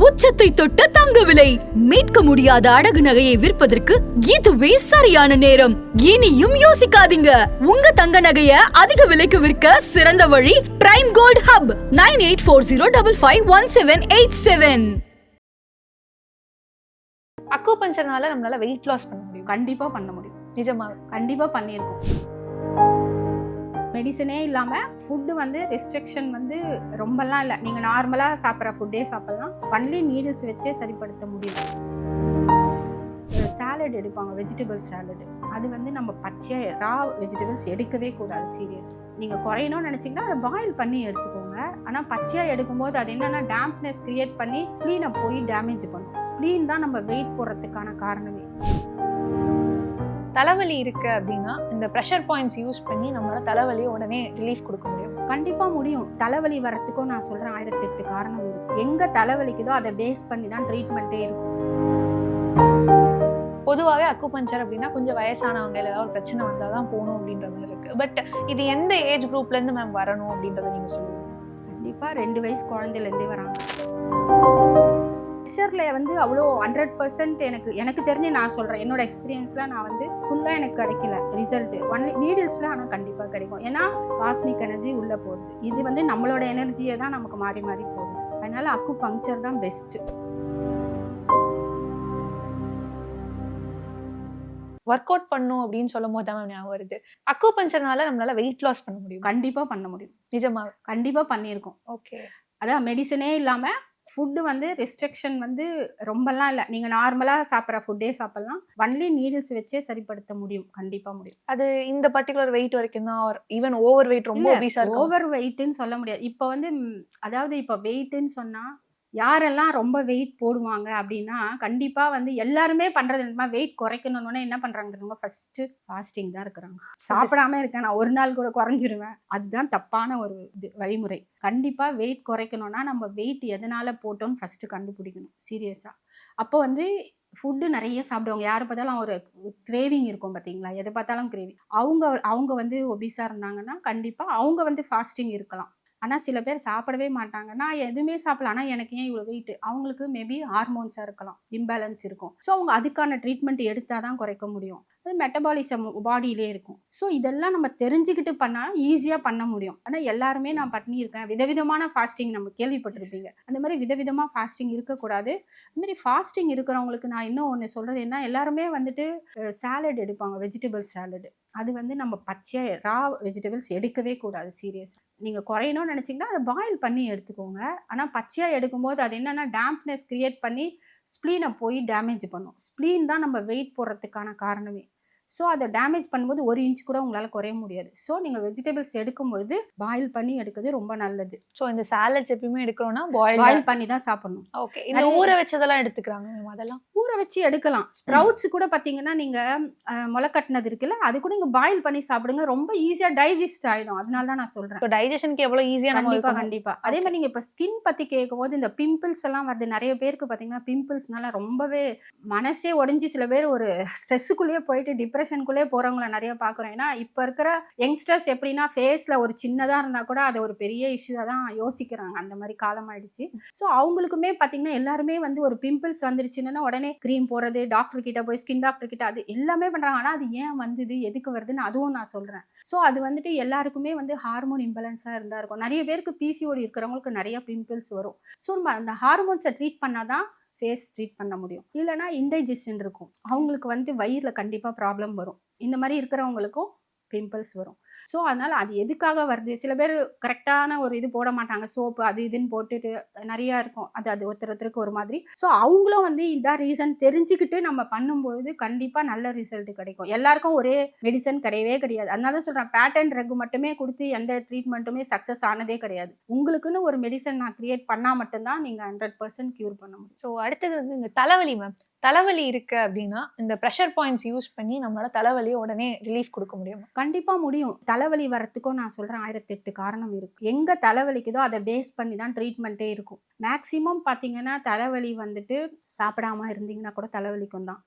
உச்சத்தை தொட்ட தங்க விலை மீட்க முடியாத அடகு நகையை விற்பதற்கு இதுவே சரியான நேரம். இனியும் யோசிக்காதீங்க. உங்க தங்க நகைய அதிக விலைக்கு விற்க சிறந்த வழி பிரைம் கோல்ட் ஹப் 9840551787. அக்குபஞ்சர்னால நம்மளால வெயிட் லாஸ் பண்ண முடியும்? கண்டிப்பா பண்ண முடியும். நிஜமா? கண்டிப்பா பண்ணியிருக்கோம். மெடிசனே இல்லாமல் ஃபுட்டு வந்து ரெஸ்ட்ரிக்ஷன் வந்து ரொம்பலாம் இல்லை. நீங்கள் நார்மலாக சாப்பிட்ற ஃபுட்டே சாப்பிட்லாம். ஒன்லி நீடில்ஸ் வச்சே சரிப்படுத்த முடியும். சாலட் எடுப்பாங்க, வெஜிடபிள் சாலட். அது வந்து நம்ம பச்சையாக ரா வெஜிடபிள்ஸ் எடுக்கவே கூடாது. சீரியஸ். நீங்கள் குறையணும்னு நினச்சிங்கன்னா அதை பாயில் பண்ணி எடுத்துக்கோங்க. ஆனால் பச்சையாக எடுக்கும்போது அது என்னென்னா டேம்ப்னஸ் கிரியேட் பண்ணி ஸ்ப்ளீனை போய் டேமேஜ் பண்ணும். ஸ்ப்ளீன் தான் நம்ம வெயிட் போடுறதுக்கான காரணமே. தலைவலி இருக்கு அப்படின்னா இந்த ப்ரெஷர் பாயிண்ட்ஸ் யூஸ் பண்ணி நம்மளோட தலைவலியை உடனே ரிலீஃப் கொடுக்க முடியும்? கண்டிப்பா முடியும். தலைவலி வரத்துக்கும் நான் சொல்றேன் 1008 காரணம் இருக்கு. எங்க தலைவலிக்குதோ அதை பேஸ் பண்ணி தான் ட்ரீட்மெண்ட்டே இருக்கும். பொதுவாகவே அக்குபஞ்சர் அப்படின்னா கொஞ்சம் வயசானவங்க ஏதாவது ஒரு பிரச்சனை வந்தால் தான் போகணும் அப்படின்ற மாதிரி இருக்கு. பட் இது எந்த ஏஜ் குரூப்லேருந்து மேம் வரணும் அப்படின்றத நீங்கள் சொல்லுவீங்க? கண்டிப்பாக 2 வயசு குழந்தையிலேருந்தே வராங்க. ப்ரெஷரில் வந்து அவ்வளோ 100% எனக்கு தெரிஞ்சு நான் சொல்கிறேன். என்னோட எக்ஸ்பீரியன்ஸில் நான் வந்து ஃபுல்லாக எனக்கு கிடைக்கல ரிசல்ட்டு. ஒன்லி நீடில்ஸில் ஆனால் கண்டிப்பாக கிடைக்கும். ஏன்னா காஸ்மிக் எனர்ஜி உள்ளே போகுது. இது வந்து நம்மளோட எனர்ஜியை தான் நமக்கு மாறி மாறி போகுது. அதனால் அக்கு பங்க்சர் தான் பெஸ்ட்டு. ஒர்க் அவுட் பண்ணும் அப்படின்னு சொல்லும் போது தான் ஞாபகம் வருது. அக்குபஞ்சர்னால நம்மளால வெயிட் லாஸ் பண்ண முடியும்? கண்டிப்பாக பண்ண முடியும். நிஜமா? கண்டிப்பாக பண்ணியிருக்கோம். ஓகே. அதான் மெடிசனே இல்லாமல் ஃபுட்டு வந்து ரெஸ்ட்ரிக்ஷன் வந்து ரொம்பலாம் இல்லை. நீங்கள் நார்மலாக சாப்பிட்ற ஃபுட்டே சாப்பிட்லாம். ஒன்லி நீடில்ஸ் வச்சே சரிப்படுத்த முடியும். கண்டிப்பாக முடியும். அது இந்த பர்டிகுலர் வெயிட் வரைக்கும் தான்? ஈவன் ஓவர் வெயிட், ரொம்ப ஒபீஸா இருக்கு? ஓவர் வெயிட்னு சொல்ல முடியாது. இப்போ வந்து அதாவது இப்போ வெயிட்னு சொன்னால் யாரெல்லாம் ரொம்ப வெயிட் போடுவாங்க அப்படின்னா கண்டிப்பாக வந்து எல்லாருமே பண்ணுறது என்னமா வெயிட் குறைக்கணும்னு என்ன பண்ணுறாங்க தெரியுமா? ஃபஸ்ட்டு ஃபாஸ்டிங் தான் இருக்கிறாங்க. சாப்பிடாம இருக்கேன், நான் ஒரு நாள் கூட குறைஞ்சிருவேன். அதுதான் தப்பான ஒரு வழிமுறை. கண்டிப்பாக வெயிட் குறைக்கணும்னா நம்ம வெயிட் எதனால் போட்டோன்னு ஃபஸ்ட்டு கண்டுபிடிக்கணும் சீரியஸாக. அப்போ வந்து ஃபுட்டு நிறைய சாப்பிடுவாங்க. யாரை பார்த்தாலும் ஒரு கிரேவிங் இருக்கும் பார்த்தீங்களா? எதை பார்த்தாலும் கிரேவிங். அவங்க வந்து ஒபிஸாக இருந்தாங்கன்னா கண்டிப்பாக அவங்க வந்து ஃபாஸ்டிங் இருக்கலாம். ஆனால் சில பேர் சாப்பிடவே மாட்டாங்க. நான் எதுவுமே சாப்பிடலாம், ஆனால் எனக்கு ஏன் இவ்வளோ வெயிட்? அவங்களுக்கு மேபி ஹார்மோன்ஸாக இருக்கலாம், இம்பேலன்ஸ் இருக்கும். ஸோ அவங்க அதுக்கான ட்ரீட்மெண்ட் எடுத்தால் தான் குறைக்க முடியும். அது மெட்டபாலிசம் பாடியிலே இருக்கும். ஸோ இதெல்லாம் நம்ம தெரிஞ்சுக்கிட்டு பண்ணால் ஈஸியாக பண்ண முடியும். ஆனால் எல்லாருமே நான் பண்ணியிருக்கேன். விதவிதமான ஃபாஸ்டிங் நம்ம கேள்விப்பட்டிருப்பீங்க. அந்த மாதிரி விதவிதமாக ஃபாஸ்டிங் இருக்கக்கூடாது. அதுமாதிரி ஃபாஸ்டிங் இருக்கிறவங்களுக்கு நான் இன்னும் ஒன்று சொல்கிறது என்ன, எல்லாருமே வந்துட்டு சாலட் எடுப்பாங்க, வெஜிடபிள் சாலட். அது வந்து நம்ம பச்சையாக ரா வெஜிடபிள்ஸ் எடுக்கவே கூடாது. சீரியஸ். நீங்கள் குறையணும்னு நினச்சிங்கன்னா அதை பாயில் பண்ணி எடுத்துக்கோங்க. ஆனால் பச்சையாக எடுக்கும்போது அது என்னென்னா டேம்ப்னஸ் கிரியேட் பண்ணி ஸ்ப்ளீனை போய் டேமேஜ் பண்ணும். ஸ்ப்ளீன் தான் நம்ம வெயிட் போடுறதுக்கான காரணமே. ஸோ அதை டேமேஜ் பண்ணும்போது 1 இன்ச் கூட உங்களால் குறைய முடியாது. ஸோ நீங்கள் வெஜிடபிள்ஸ் எடுக்கும்பொழுது பாயில் பண்ணி எடுக்கிறது ரொம்ப நல்லது. ஸோ இந்த சாலட்ஸ் எப்பயுமே எடுக்கிறோன்னா பாயில் பண்ணி தான் சாப்பிடணும். ஓகே. இந்த ஊற வச்சதெல்லாம் எடுத்துக்கிறாங்க மேம்? அதெல்லாம் ஊற வச்சு எடுக்கலாம். ஸ்ப்ரவுட்ஸ் கூட பார்த்தீங்கன்னா நீங்கள் முளைக்கட்டினது இருக்குல்ல, அது கூட நீங்கள் பாயில் பண்ணி சாப்பிடுங்க. ரொம்ப ஈஸியாக டைஜஸ்ட் ஆகிடும். அதனால தான் நான் சொல்கிறேன். ஸோ டைஜஷனுக்கு எவ்வளோ ஈஸியாக? கண்டிப்பாக. அதே மாதிரி நீங்கள் இப்போ ஸ்கின் பற்றி கேட்கும்போது இந்த பிம்பிள்ஸ் எல்லாம் வருது. நிறைய பேருக்கு பார்த்தீங்கன்னா பிம்பிள்ஸ்னால ரொம்பவே மனசே உடஞ்சி சில பேர் ஒரு ஸ்ட்ரெஸ்ஸுக்குள்ளேயே போயிட்டு டிப்ரெஷனுக்குள்ளே போகிறவங்கள நிறைய பார்க்குறோம். ஏன்னா இப்போ இருக்கிற யங்ஸ்டர்ஸ் எப்படின்னா ஃபேஸில் ஒரு சின்னதாக இருந்தால் கூட அதை ஒரு பெரிய இஷ்யூவாக தான் யோசிக்கிறாங்க. அந்த மாதிரி காலம் ஆயிடுச்சு. ஸோ அவங்களுக்குமே பார்த்தீங்கன்னா எல்லாருமே வந்து ஒரு பிம்பிள்ஸ் வந்துருச்சுன்னா உடனே க்ரீம் போடுறது, டாக்டர் கிட்ட போய் ஸ்கின் டாக்டர் கிட்ட அது எல்லாமே பண்ணுறாங்க. ஆனால் அது ஏன் வந்தது, எதுக்கு வருதுன்னு அதுவும் நான் சொல்கிறேன். ஸோ அது வந்துட்டு எல்லாருக்குமே வந்து ஹார்மோன் இம்பேலன்ஸாக இருந்தால் இருக்கும். நிறைய பேருக்கு பிசிஓடி இருக்கிறவங்களுக்கு நிறைய பிம்பிள்ஸ் வரும். ஸோ நம்ம அந்த ஹார்மோன்ஸை ட்ரீட் பண்ணால் தான் ஃபேஸ் ட்ரீட் பண்ண முடியும். இல்லைனா இன்டைஜஷன் இருக்கும், அவங்களுக்கு வந்து வயிறில் கண்டிப்பாக ப்ராப்ளம் வரும். இந்த மாதிரி இருக்கிறவங்களுக்கும் பிம்பிள்ஸ் வரும். ஸோ அதனால் அது எதுக்காக வருது? சில பேர் கரெக்டான ஒரு இது போட மாட்டாங்க, சோப்பு அது இதுன்னு போட்டுட்டு நிறையா இருக்கும். அது ஒருத்தருக்கு ஒரு மாதிரி. ஸோ அவங்களும் வந்து இதான் ரீசன் தெரிஞ்சுக்கிட்டு நம்ம பண்ணும்போது கண்டிப்பாக நல்ல ரிசல்ட் கிடைக்கும். எல்லாருக்கும் ஒரே மெடிசன் கிடையவே கிடையாது. அதனால தான் சொல்கிறேன், பேட்டர்ன் ட்ரக் மட்டுமே கொடுத்து எந்த ட்ரீட்மெண்ட்டுமே சக்ஸஸ் ஆனதே கிடையாது. உங்களுக்குன்னு ஒரு மெடிசன் நான் கிரியேட் பண்ணால் மட்டும்தான் நீங்கள் 100% க்யூர் பண்ண முடியும். ஸோ அடுத்தது வந்து இந்த தலைவலி மேம். தலைவலி இருக்கு அப்படின்னா இந்த ப்ரெஷர் பாயிண்ட்ஸ் யூஸ் பண்ணி நம்மளால தலைவலியை உடனே ரிலீஃப் கொடுக்க முடியும்? கண்டிப்பாக முடியும். தலைவலி வரத்துக்கும் நான் சொல்கிறேன் 1008 காரணம் இருக்குது. எங்கே தலைவலிக்குதோ அதை பேஸ் பண்ணி தான் ட்ரீட்மெண்ட்டே இருக்கும். மேக்ஸிமம் பார்த்தீங்கன்னா தலைவலி வந்துட்டு சாப்பிடாம இருந்தீங்கன்னா கூட தலைவலிக்கும் தான்,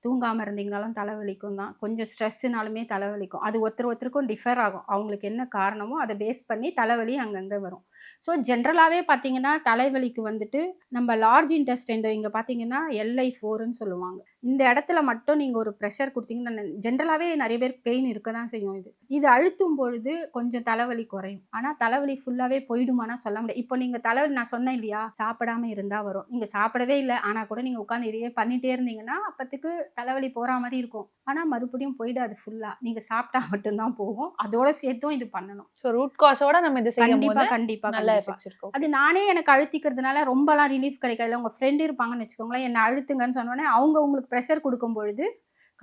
தூங்காமல் இருந்தீங்கனாலும் தலைவலிக்கும் தான், கொஞ்சம் ஸ்ட்ரெஸ்ஸுனாலுமே தலைவலிக்கும். அது ஒருத்தருக்கும் டிஃபர் ஆகும். அவங்களுக்கு என்ன காரணமோ அதை பேஸ் பண்ணி தலைவலி அங்கங்கே வரும். ஸோ ஜென்ரலாகவே பார்த்தீங்கன்னா தலைவலிக்கு வந்துட்டு நம்ம லார்ஜ் இன்டெஸ்டைன் இங்கே பார்த்தீங்கன்னா LI4ன்னு சொல்லுவாங்க. இந்த இடத்துல மட்டும் நீங்கள் ஒரு ப்ரெஷர் கொடுத்தீங்கன்னா ஜென்ரலாகவே நிறைய பேர் பெயின் இருக்க தான் செய்யும். இது அழுத்தும் பொழுது கொஞ்சம் தலைவலி குறையும். ஆனால் தலைவலி ஃபுல்லாகவே போயிடுமானா சொல்ல முடியாது. இப்போ நீங்கள் தலைவலி நான் சொன்னேன் இல்லையா, சாப்பிடாம இருந்தால் வரும். நீங்கள் சாப்பிடவே இல்லை ஆனால் கூட நீங்கள் உட்காந்து இதையே பண்ணிகிட்டே இருந்தீங்கன்னா அப்போத்துக்கு தலைவலி போகிற மாதிரி இருக்கும். ஆனால் மறுபடியும் போயிடாது ஃபுல்லாக. நீங்கள் சாப்பிட்டா மட்டும்தான் போகும். அதோட சேர்த்தும் இது பண்ணணும். ஸோ ரூட் காஸோட நம்ம இது செய்யும் போது கண்டிப்பாக நல்ல எஃபெக்ட்ஸ் இருக்கும். அது நானே எனக்கு அழுத்திக்கிறதுனால ரொம்பலாம் ரிலீஃப் கிடைக்காது. உங்கள் ஃப்ரெண்டு இருப்பாங்கன்னு வச்சுக்கோங்களேன், என்னை அழுத்துங்கன்னு சொன்னோடனே அவங்க உங்களுக்கு ப்ரெஷர் கொடுக்கும் பொழுது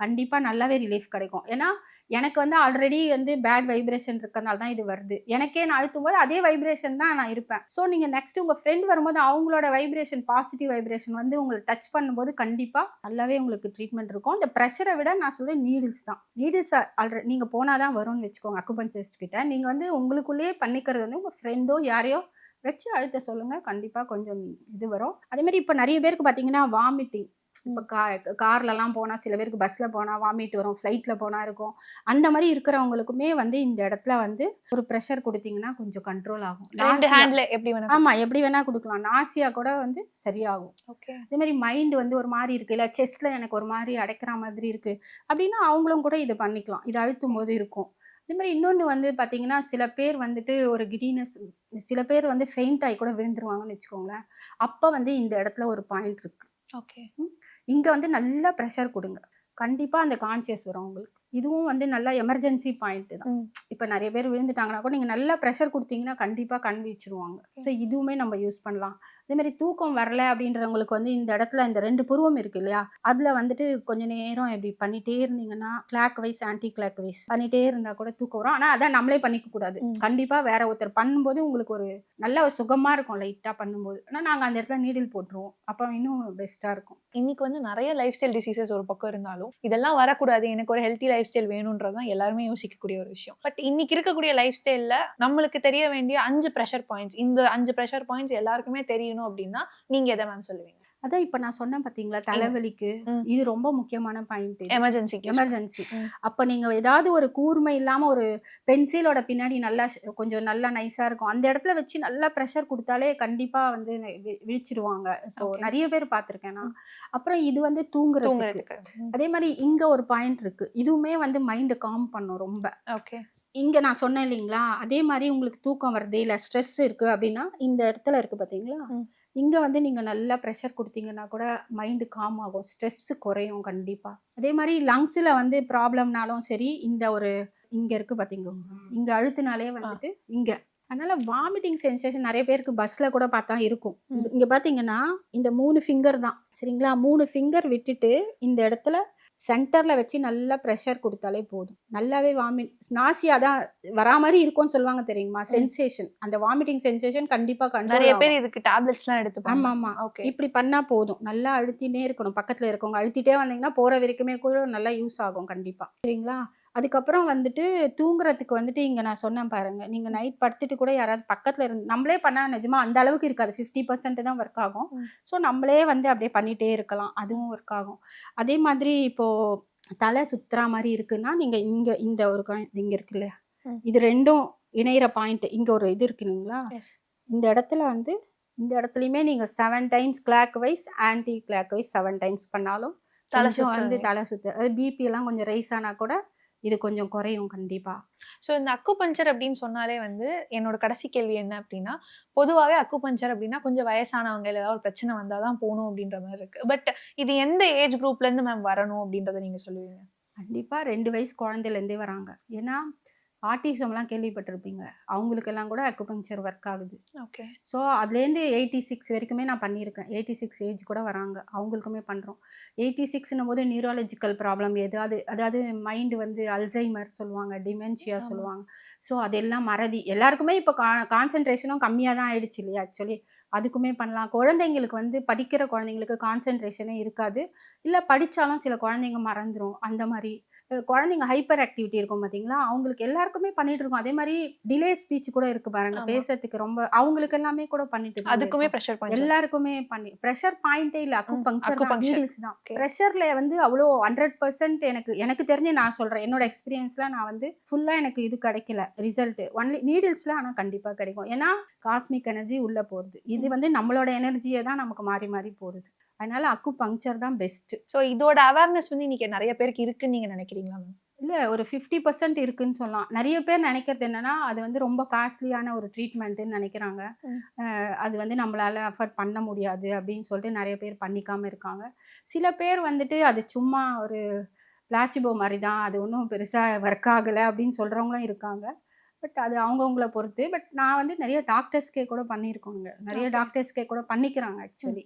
கண்டிப்பாக நல்லாவே ரிலீஃப் கிடைக்கும். ஏன்னா எனக்கு வந்து ஆல்ரெடி வந்து பேட் வைப்ரேஷன் இருக்கிறதுனால தான் இது வருது. எனக்கே நான் அழுத்தும் போது அதே வைப்ரேஷன் தான் நான் இருப்பேன். ஸோ நீங்கள் நெக்ஸ்ட் உங்கள் ஃப்ரெண்ட் வரும்போது அவங்களோட வைப்ரேஷன் பாசிட்டிவ் வைப்ரேஷன் வந்து உங்களை டச் பண்ணும்போது கண்டிப்பாக நல்லாவே உங்களுக்கு ட்ரீட்மெண்ட் இருக்கும். இந்த ப்ரெஷரை விட நான் சொல்லுவேன் நீடில்ஸ் தான். நீடில்ஸ் ஆல்ரெடி நீங்கள் போனால் தான் வரும்னு வச்சுக்கோங்க. அக்குபஞ்சரிஸ்ட் கிட்ட நீங்கள் வந்து உங்களுக்குள்ளேயே பண்ணிக்கிறது வந்து உங்கள் ஃப்ரெண்டோ யாரையோ வச்சு அழுத்த சொல்லுங்கள். கண்டிப்பாக கொஞ்சம் இது வரும். அதேமாதிரி இப்போ நிறைய பேருக்கு பார்த்தீங்கன்னா வாமிட்டிங், இப்போ கார்லலாம் போனால் சில பேருக்கு பஸ்ஸில் போனால் வாமிட் வரும், ஃப்ளைட்டில் போனால் இருக்கும். அந்த மாதிரி இருக்கிறவங்களுக்குமே வந்து இந்த இடத்துல வந்து ஒரு ப்ரெஷர் கொடுத்தீங்கன்னா கொஞ்சம் கண்ட்ரோல் ஆகும். எப்படி வேணா ஆமாம் எப்படி வேணால் கொடுக்கலாம். நாசியா கூட வந்து சரியாகும். ஓகே. அதே மாதிரி மைண்டு வந்து ஒரு மாதிரி இருக்குது, இல்லை செஸ்ட்டில் எனக்கு ஒரு மாதிரி அடைக்கிற மாதிரி இருக்குது அப்படின்னா அவங்களும் கூட இது பண்ணிக்கலாம். இது அழுத்தும் போது இருக்கும். அதே மாதிரி இன்னொன்று வந்து பார்த்தீங்கன்னா சில பேர் வந்துட்டு ஒரு கிடினஸ், சில பேர் வந்து ஃபெயிண்ட் ஆகி கூட விழுந்துருவாங்கன்னு வச்சுக்கோங்களேன். அப்போ வந்து இந்த இடத்துல ஒரு பாயிண்ட் இருக்குது. ஓகே. இங்கே வந்து நல்லா ப்ரெஷர் கொடுங்க. கண்டிப்பாக அந்த கான்சியஸ் வரும் உங்களுக்கு. இதுவும் வந்து நல்லா எமர்ஜென்சி பாயிண்ட் தான். இப்போ நிறைய பேர் விழுந்துட்டாங்கன்னா கூட நீங்கள் நல்லா ப்ரெஷர் கொடுத்தீங்கன்னா கண்டிப்பாக கண்விச்சிருவாங்க. ஸோ இதுவுமே நம்ம யூஸ் பண்ணலாம். அதே மாதிரி தூக்கம் வரல அப்படின்றவங்களுக்கு வந்து இந்த இடத்துல இந்த 2 புருவம் இருக்கு இல்லையா, அதில் வந்துட்டு கொஞ்சம் நேரம் இப்படி பண்ணிட்டே இருந்தீங்கன்னா clockwise anticlockwise பண்ணிட்டே இருந்தால் கூட தூக்கம் வரும். ஆனால் அதான் நம்மளே பண்ணிக்க கூடாது. கண்டிப்பாக வேற ஒருத்தர் பண்ணும்போது உங்களுக்கு ஒரு நல்ல ஒரு சுகமாக இருக்கும் லைட்டாக பண்ணும்போது. ஆனால் நாங்கள் அந்த இடத்துல நீடில் போட்டுருவோம். அப்போ இன்னும் பெஸ்ட்டாக இருக்கும். இன்னைக்கு வந்து நிறைய லைஃப் ஸ்டைல் டிசீசஸ் ஒரு பக்கம் இருந்தாலும் இதெல்லாம் வரக்கூடாது, எனக்கு ஒரு ஹெல்த்தி லைஃப் ஸ்டைல் வேணும்ன்றதான் எல்லாருமே யோசிக்கக்கூடிய ஒரு விஷயம். பட் இன்னைக்கு இருக்கக்கூடிய லைஃப் ஸ்டைல்ல நம்மளுக்கு தெரிய வேண்டிய 5 ப்ரெஷர் பாயிண்ட்ஸ், இந்த 5 ப்ரெஷர் பாயிண்ட்ஸ் எல்லாருக்குமே தெரியணும் அப்படின்னா நீங்க எதை மேம் சொல்லுவீங்க? அதான் இப்போ நான் சொன்னேன் பார்த்தீங்களா, தலைவலிக்கு இது ரொம்ப முக்கியமான பாயிண்ட். எமர்ஜென்சி அப்போ நீங்கள் ஏதாவது ஒரு கூர்மை இல்லாமல் ஒரு பென்சிலோட பின்னாடி நல்லா கொஞ்சம் நல்லா நைஸாக இருக்கும், அந்த இடத்துல வச்சு நல்லா ப்ரெஷர் கொடுத்தாலே கண்டிப்பாக வந்து விழிச்சிடுவாங்க. இப்போ நிறைய பேர் பார்த்துருக்கேன் நான். அப்புறம் இது வந்து தூங்குறதுக்கு. அதே மாதிரி இங்கே ஒரு பாயிண்ட் இருக்குது, இதுவுமே வந்து மைண்டு காம் பண்ணும் ரொம்ப. ஓகே. இங்கே நான் சொன்னேன் இல்லைங்களா, அதே மாதிரி உங்களுக்கு தூக்கம் வருது இல்லை ஸ்ட்ரெஸ் இருக்குது அப்படின்னா இந்த இடத்துல இருக்குது பார்த்தீங்களா, இங்கே வந்து நீங்கள் நல்லா ப்ரெஷர் கொடுத்தீங்கன்னா கூட மைண்டு காம் ஆகும், ஸ்ட்ரெஸ்ஸு குறையும் கண்டிப்பாக. அதே மாதிரி லங்ஸில் வந்து ப்ராப்ளம்னாலும் சரி, இந்த ஒரு இங்கே இருக்குது பார்த்தீங்க, இங்கே அழுத்தினாலே வந்துட்டு இங்கே. அதனால் வாமிட்டிங் சென்சேஷன் நிறைய பேருக்கு பஸ்ஸில் கூட பார்த்தா இருக்கும். இங்கே பார்த்தீங்கன்னா இந்த 3 ஃபிங்கர் தான் சரிங்களா, 3 ஃபிங்கர் விட்டுட்டு இந்த இடத்துல சென்டரில் வச்சு நல்லா ப்ரெஷர் கொடுத்தாலே போதும். நல்லாவே நாசியா தான் வரா மாதிரி இருக்கும்னு சொல்லுவாங்க தெரியுமா, சென்சேஷன். அந்த வாமிட்டிங் சென்சேஷன் கண்டிப்பாக நிறைய பேர் இதுக்கு டேப்லெட்ஸ்லாம் எடுத்துப்பாங்க. ஆமாம். ஓகே. இப்படி பண்ணால் போதும். நல்லா அழுத்தினே இருக்கணும். பக்கத்தில் இருக்கவங்க அழுத்திட்டே வந்தீங்கன்னா போகிற வரைக்குமே கூட நல்லா யூஸ் ஆகும் கண்டிப்பாக. சரிங்களா. அதுக்கப்புறம் வந்துட்டு தூங்குறதுக்கு வந்துட்டு இங்கே நான் சொன்னேன் பாருங்க, நீங்கள் நைட் படுத்துட்டு கூட யாராவது பக்கத்தில் இருந்து நம்மளே பண்ணால் நிஜமா அந்த அளவுக்கு இருக்காது, 50% தான் ஒர்க் ஆகும். ஸோ நம்மளே வந்து அப்படியே பண்ணிகிட்டே இருக்கலாம், அதுவும் ஒர்க் ஆகும். அதே மாதிரி இப்போது தலை சுற்றுற மாதிரி இருக்குன்னா நீங்கள் இங்கே இந்த ஒரு இங்கே இருக்கு இல்லையா, இது 2ம் இணையிற பாயிண்ட், இங்கே ஒரு இது இருக்கு இல்லைங்களா, இந்த இடத்துல வந்து இந்த இடத்துலையுமே நீங்கள் 7 times clockwise anticlockwise 7 times பண்ணாலும் தலை சுற்று, அது பிபி எல்லாம் கொஞ்சம் ரைஸ் ஆனால் கூட இது கொஞ்சம் குறையும் கண்டிப்பா. ஸோ இந்த அக்குபஞ்சர் அப்படின்னு சொன்னாலே வந்து என்னோட கடைசி கேள்வி என்ன அப்படின்னா, பொதுவாகவே அக்குபஞ்சர் அப்படின்னா கொஞ்சம் வயசானவங்க ஏதாவது ஒரு பிரச்சனை வந்தால் தான் போகணும் அப்படின்ற மாதிரி இருக்கு. பட் இது எந்த ஏஜ் குரூப்லேருந்து மேம் வரணும் அப்படின்றத நீங்கள் சொல்லுவீங்க? கண்டிப்பாக 2 வயசு குழந்தையிலேருந்தே வராங்க. ஏன்னா ஆட்டிசம்லாம் கேள்விப்பட்டிருப்பீங்க, அவங்களுக்கெல்லாம் கூட அக்குபஞ்சர் ஒர்க் ஆகுது. ஓகே. ஸோ அதுலேருந்து 86 வரைக்குமே நான் பண்ணியிருக்கேன். 86 ஏஜ் கூட வராங்க, அவங்களுக்குமே பண்ணுறோம். 86ன்னும் போது நியூராலஜிக்கல் ப்ராப்ளம் அதாவது மைண்டு வந்து அல்சைமர் சொல்லுவாங்க, டிமென்ஷியா சொல்லுவாங்க. ஸோ அதெல்லாம் மறதி எல்லாருக்குமே இப்போ கான்சன்ட்ரேஷனும் கம்மியாக தான் ஆயிடுச்சு இல்லையா, ஆக்சுவலி அதுக்குமே பண்ணலாம். குழந்தைங்களுக்கு வந்து படிக்கிற குழந்தைங்களுக்கு கான்சன்ட்ரேஷனே இருக்காது, இல்லை படித்தாலும் சில குழந்தைங்க மறந்துடும். அந்த மாதிரி குழந்தைங்க ஹைப்பர் ஆக்டிவிட்டி இருக்கும் பார்த்தீங்களா, அவங்களுக்கு எல்லாருக்குமே பண்ணிட்டு இருக்கோம். அதே மாதிரி டிலே ஸ்பீச் கூட இருக்கு பாருங்க, ஆமா. பேசுறதுக்கு ரொம்ப அவங்களுக்கு எல்லாமே கூட பண்ணிட்டு தான் அதுக்குமே இருக்கோம். ப்ரெஷர் பாயிண்ட் எல்லாருக்குமே பண்ணி ப்ரெஷர் பாயிண்டே இல்ல, அக்குபங்க்சர் தான், acupuncture. நீடில்ஸ் தான். Okay. ப்ரெஷர்ல வந்து அவ்வளோ 100% எனக்கு தெரிஞ்சு நான் சொல்றேன், என்னோட எக்ஸ்பீரியன்ஸ்ல நான் வந்து ஃபுல்லா எனக்கு இது கிடைக்கல ரிசல்ட். ஒன்லி நீடில்ஸ்ல ஆனா கண்டிப்பா கிடைக்கும். ஏன்னா காஸ்மிக் எனர்ஜி உள்ள போறது, இது வந்து நம்மளோட எனர்ஜியை தான் நமக்கு மாறி மாறி போறது. அதனால அக்குபங்க்சர் தான் பெஸ்ட். ஸோ இதோட அவேர்னஸ் வந்து இன்னைக்கு நிறைய பேருக்கு இருக்குன்னு நீங்க நினைக்கிறீங்களா மேம்? இல்ல ஒரு 50% இருக்குன்னு சொல்லலாம். நிறைய பேர் நினைக்கிறது என்னன்னா, அது வந்து ரொம்ப காஸ்ட்லியான ஒரு ட்ரீட்மெண்ட்டுன்னு நினைக்கிறாங்க. அது வந்து நம்மளால அஃபோர்ட் பண்ண முடியாது அப்படின்னு சொல்லிட்டு நிறைய பேர் பண்ணிக்காம இருக்காங்க. சில பேர் வந்துட்டு அது சும்மா ஒரு பிளாசிபோ மாதிரி தான், அது ஒன்றும் பெருசா ஒர்க் ஆகலை அப்படின்னு சொல்றவங்களும் இருக்காங்க. பட் அது அவங்கவுங்கள பொறுத்து. பட் நான் வந்து நிறைய டாக்டர்ஸ்க்கே கூட பண்ணியிருக்கோங்க. நிறைய Okay. டாக்டர்ஸ்க்கே கூட பண்ணிக்கிறாங்க ஆக்சுவலி.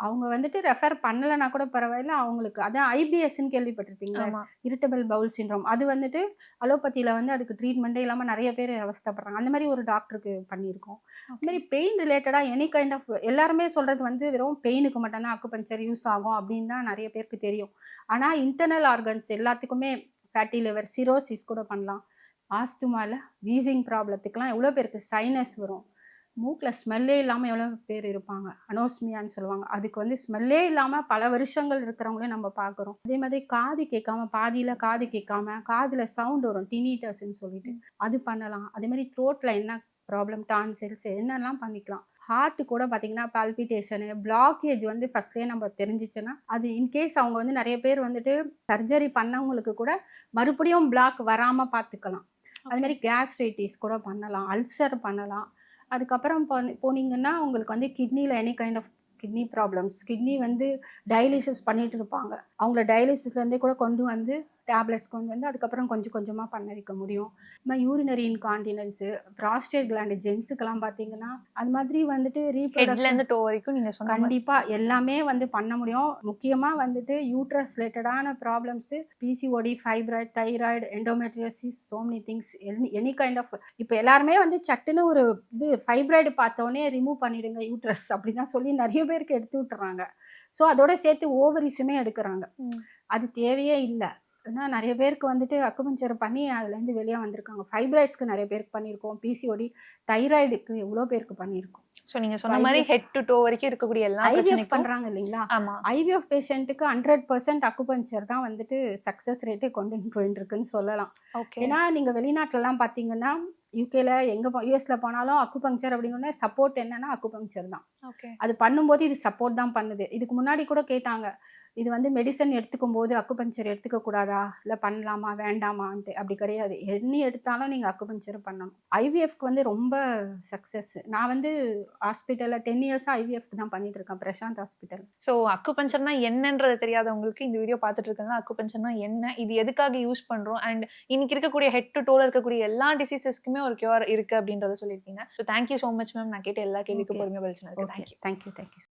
அவங்க வந்துட்டு ரெஃபர் பண்ணலைன்னா கூட பரவாயில்ல, அவங்களுக்கு அதான் ஐபிஎஸ்ன்னு கேள்விப்பட்டிருப்பீங்களா, ஆமா. Irritable bowel syndrome. அது வந்துட்டு அலோபதியில் வந்து அதுக்கு ட்ரீட்மெண்ட்டே இல்லாமல் நிறைய பேர் அவஸ்தைப்படுறாங்க. அந்த மாதிரி ஒரு டாக்டருக்கு பண்ணியிருக்கோம். அந்த மாதிரி பெயின் ரிலேட்டடாக எனி கைண்ட் ஆஃப் எல்லாருமே சொல்கிறது வந்து வெறும் பெயினுக்கு மட்டும்தான் அக்குபஞ்சர் யூஸ் ஆகும் அப்படின்னு தான் நிறைய பேருக்கு தெரியும். ஆனால் இன்டர்னல் ஆர்கன்ஸ் எல்லாத்துக்குமே ஃபேட்டி லிவர், சிரோசிஸ் கூட பண்ணலாம். ஆஸ்துமாவில் வீசிங் ப்ராப்ளத்துக்கெலாம் எவ்வளோ பேருக்கு சைனஸ் வரும், மூக்கில் ஸ்மெல்லே இல்லாமல் எவ்வளோ பேர் இருப்பாங்க, அனோஸ்மியான்னு சொல்லுவாங்க. அதுக்கு வந்து ஸ்மெல்லே இல்லாமல் பல வருஷங்கள் இருக்கிறவங்களே நம்ம பார்க்குறோம். அதே மாதிரி காது கேட்காம, பாதியில் காது கேட்காம காதில் சவுண்ட் வரும், டினிட்டஸ்ன்னு சொல்லிட்டு, அது பண்ணலாம். அதே மாதிரி த்ரோட்டில் என்ன ப்ராப்ளம், டான்சில்ஸ் என்னெல்லாம் பண்ணிக்கலாம். ஹார்ட்டு கூட பார்த்தீங்கன்னா பால்பிட்டேஷனு, பிளாக்கேஜ் வந்து ஃபஸ்ட்லேயே நம்ம தெரிஞ்சிச்சுன்னா, அது இன்கேஸ் அவங்க வந்து நிறைய பேர் வந்துட்டு சர்ஜரி பண்ணவங்களுக்கு கூட மறுபடியும் பிளாக் வராமல் பார்த்துக்கலாம். அது மாதிரி கேஸ்ட்ரைட்டிஸ் கூட பண்ணலாம், அல்சர் பண்ணலாம். அதுக்கப்புறம் போனீங்கன்னா உங்களுக்கு வந்து கிட்னியில் any kind of kidney problems, kidney வந்து டயாலிசிஸ் பண்ணிட்டு இருப்பாங்க, அவங்கள டயாலிசிஸ்லேருந்தே கூட கொண்டு வந்து டேப்லெட்ஸ் கொண்டு வந்து அதுக்கப்புறம் கொஞ்சம் கொஞ்சமாக பண்ண வைக்க முடியும். இந்த யூரினரி இன்கான்டினன்ஸு, ப்ராஸ்டேட் கிளாண்டு ஜென்ஸுக்கெல்லாம் பார்த்தீங்கன்னா அது மாதிரி வந்துட்டு ஹெட்லேருந்து டோ வரைக்கும் நீங்க சொன்ன மாதிரி. கண்டிப்பாக எல்லாமே வந்து பண்ண முடியும். முக்கியமாக வந்துட்டு யூட்ரஸ் ரிலேட்டடான problems, PCOD, fibroid, thyroid, endometriosis, so many things, any kind of. இப்போ எல்லாருமே வந்து சட்டுன்னு ஒரு இது ஃபைப்ராய்டு பார்த்தோன்னே ரிமூவ் பண்ணிடுங்க யூட்ரஸ் அப்படின்னு தான் சொல்லி நிறைய பேருக்கு எடுத்து விட்டுறாங்க. ஸோ அதோட சேர்த்து ஓவரிஸுமே எடுக்கிறாங்க. அது தேவையே இல்லை. ஏன்னா நிறைய பேருக்கு வந்துட்டு அக்குபஞ்சர் பண்ணி அதுலேருந்து வெளியே வந்திருக்காங்க. ஃபைப்ராய்ட்ஸ்க்கு நிறைய பேருக்கு பண்ணியிருக்கோம், பிசிஓடி, தைராய்டுக்கு எவ்வளோ பேருக்கு பண்ணியிருக்கோம். ஸோ நீங்க சொன்ன மாதிரி ஹெட் டு டோ வரைக்கும் இருக்கக்கூடிய எல்லா ஐவிஎஃப் பிரச்சனைக்கும் பண்ணுறாங்க இல்லைங்களா, ஆமா. ஐவிஎஃப் பேஷண்ட்டுக்கு 100% அக்குபஞ்சர் தான் வந்துட்டு சக்ஸஸ் ரேட்டே கொண்டு போயிட்டு இருக்குன்னு சொல்லலாம். ஓகே. ஏன்னா நீங்கள் வெளிநாட்டிலலாம் பார்த்தீங்கன்னா, யூகேல எங்கே யூஎஸ்ல போனாலும் அக்குபங்க்சர் அப்படின்னா சப்போர்ட் என்னன்னா அக்குபங்க்சர் தான். ஓகே. அது பண்ணும்போது இது சப்போர்ட் தான் பண்ணுது. இதுக்கு முன்னாடி கூட கேட்டாங்க, இது வந்து மெடிசன் எடுத்துக்கும் போது அக்குபஞ்சர் எடுத்துக்க கூடாதா, இல்லை பண்ணலாமா வேண்டாமான்ட்டு. அப்படி கிடையாது, என்ன எடுத்தாலும் நீங்கள் அக்குபஞ்சர் பண்ணணும். ஐவிஎஃப்க்கு வந்து ரொம்ப சக்ஸஸ். நான் வந்து ஹாஸ்பிட்டலில் 10 இயர்ஸாக ஐவிஎஃப்க்கு தான் பண்ணிட்டு இருக்கேன், பிரசாந்த் ஹாஸ்பிட்டல். ஸோ அக்குபஞ்சர்னா என்னன்றது தெரியாதவங்களுக்கு இந்த வீடியோ பார்த்துட்டு இருக்காங்க, அக்குபஞ்சர்னா என்ன, இது எதுக்காக யூஸ் பண்றோம், அண்ட் இன்னைக்கு இருக்கக்கூடிய ஹெட் டு டோல இருக்கக்கூடிய எல்லா டிசீசஸ்க்குமே ஒரு கியூர் இருக்கு அப்படின்றத சொல்லியிருக்கீங்க. So thank you so much ma'am. நான் கேட்ட எல்லா கேள்விக்கும் பொறுமையாக பதில் சொன்னதுக்கு தேங்க்யூ. தேங்க்யூ.